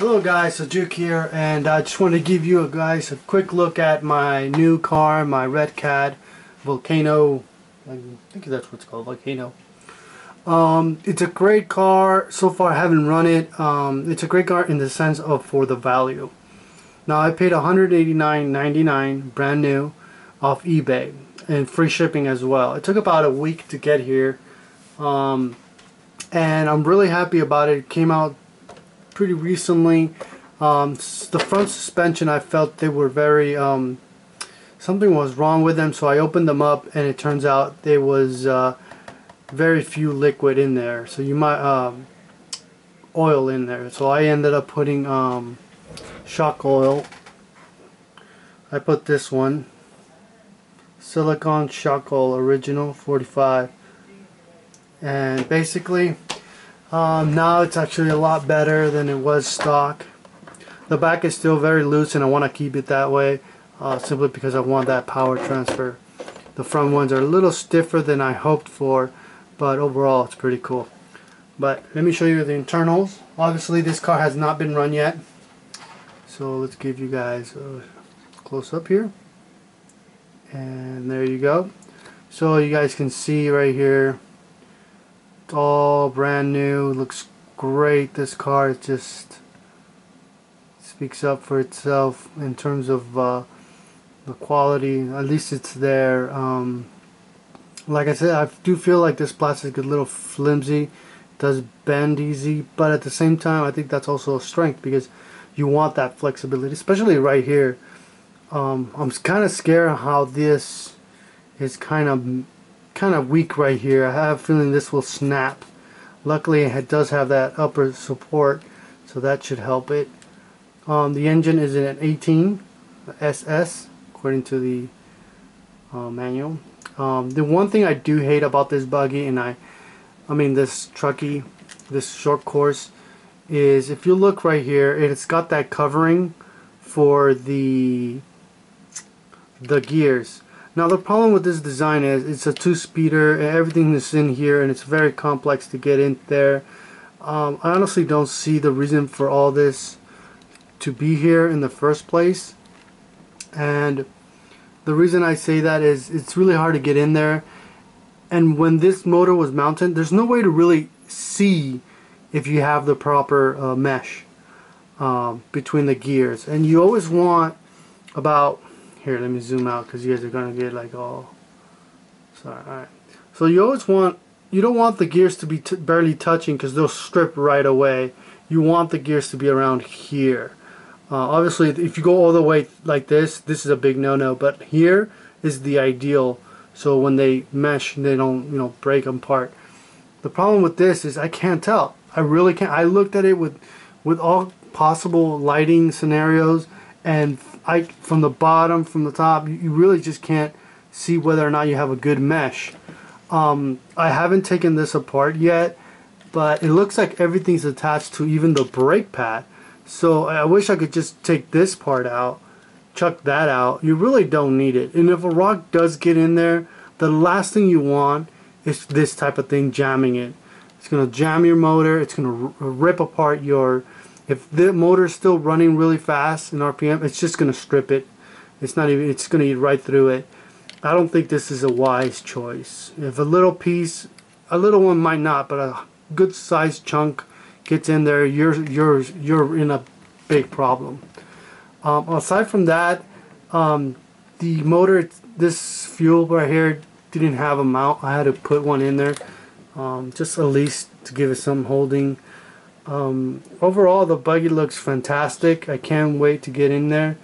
Hello guys, so Juke here, and I just want to give you guys a quick look at my new car, my Red Cat Volcano. I think that's what it's called, Volcano. It's a great car. So far I haven't run it. It's a great car in the sense of for the value. Now I paid $189.99 brand new off eBay and free shipping as well. It took about a week to get here, and I'm really happy about it. It came out pretty recently. The front suspension, I felt they were very something was wrong with them, so I opened them up and it turns out there was very few liquid in there, so you might oil in there, so I ended up putting shock oil. I put this one, silicone shock oil, original 45, and basically now it's actually a lot better than it was stock. The back is still very loose and I want to keep it that way, simply because I want that power transfer. The front ones are a little stiffer than I hoped for, but overall it's pretty cool. But let me show you the internals. Obviously this car has not been run yet, so let's give you guys a close up here, and there you go. So you guys can see right here, it's all brand new, looks great. This car just speaks up for itself in terms of the quality. At least it's there. Like I said, I do feel like this plastic is a little flimsy, it does bend easy, but at the same time I think that's also a strength because you want that flexibility, especially right here. I'm kind of scared how this is kind of weak right here. I have a feeling this will snap. Luckily it does have that upper support, so that should help it. The engine is an 18 SS according to the manual. The one thing I do hate about this buggy, and I mean this trucky, this short course, is if you look right here, it's got that covering for the gears. Now the problem with this design is it's a 2-speeder and everything is in here and it's very complex to get in there. I honestly don't see the reason for all this to be here in the first place, and the reason I say that is it's really hard to get in there, and when this motor was mounted there's no way to really see if you have the proper mesh between the gears, and you always want about here, let me zoom out because you guys are gonna get like all sorry. Alright, so you don't want the gears to be barely touching because they'll strip right away. You want the gears to be around here. Obviously if you go all the way like this is a big no-no, but here is the ideal, so when they mesh they don't break them apart. The problem with this is I can't tell. I really can't. I looked at it with all possible lighting scenarios, and from the bottom, from the top, you really just can't see whether or not you have a good mesh. I haven't taken this apart yet, but it looks like everything's attached to even the brake pad. So I wish I could just take this part out, chuck that out. You really don't need it. And if a rock does get in there, the last thing you want is this type of thing jamming it. It's going to jam your motor. It's going to rip apart your... If the motor is still running really fast in RPM, it's just going to strip it. It's not even... It's going to eat right through it. I don't think this is a wise choice. If a little piece, a little one might not, but a good sized chunk gets in there, you're in a big problem. Aside from that, the motor, this fuel right here didn't have a mount. I had to put one in there, just at least to give it some holding. Overall the buggy looks fantastic. I can't wait to get in there.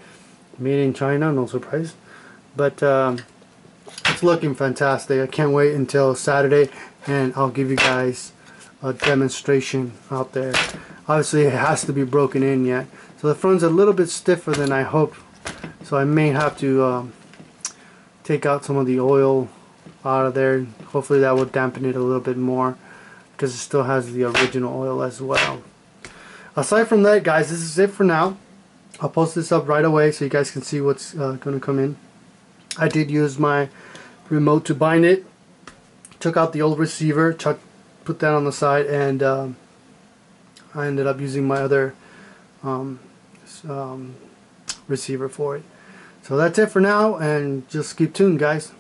Made in China, no surprise, but it's looking fantastic. I can't wait until Saturday and I'll give you guys a demonstration out there. Obviously it has to be broken in yet, so the front's a little bit stiffer than I hoped, so I may have to take out some of the oil out of there. Hopefully that will dampen it a little bit more because it still has the original oil as well. Aside from that guys, this is it for now. I'll post this up right away so you guys can see what's going to come in. I did use my remote to bind it, took out the old receiver, put that on the side, and I ended up using my other um, receiver for it. So that's it for now, and just keep tuned, guys.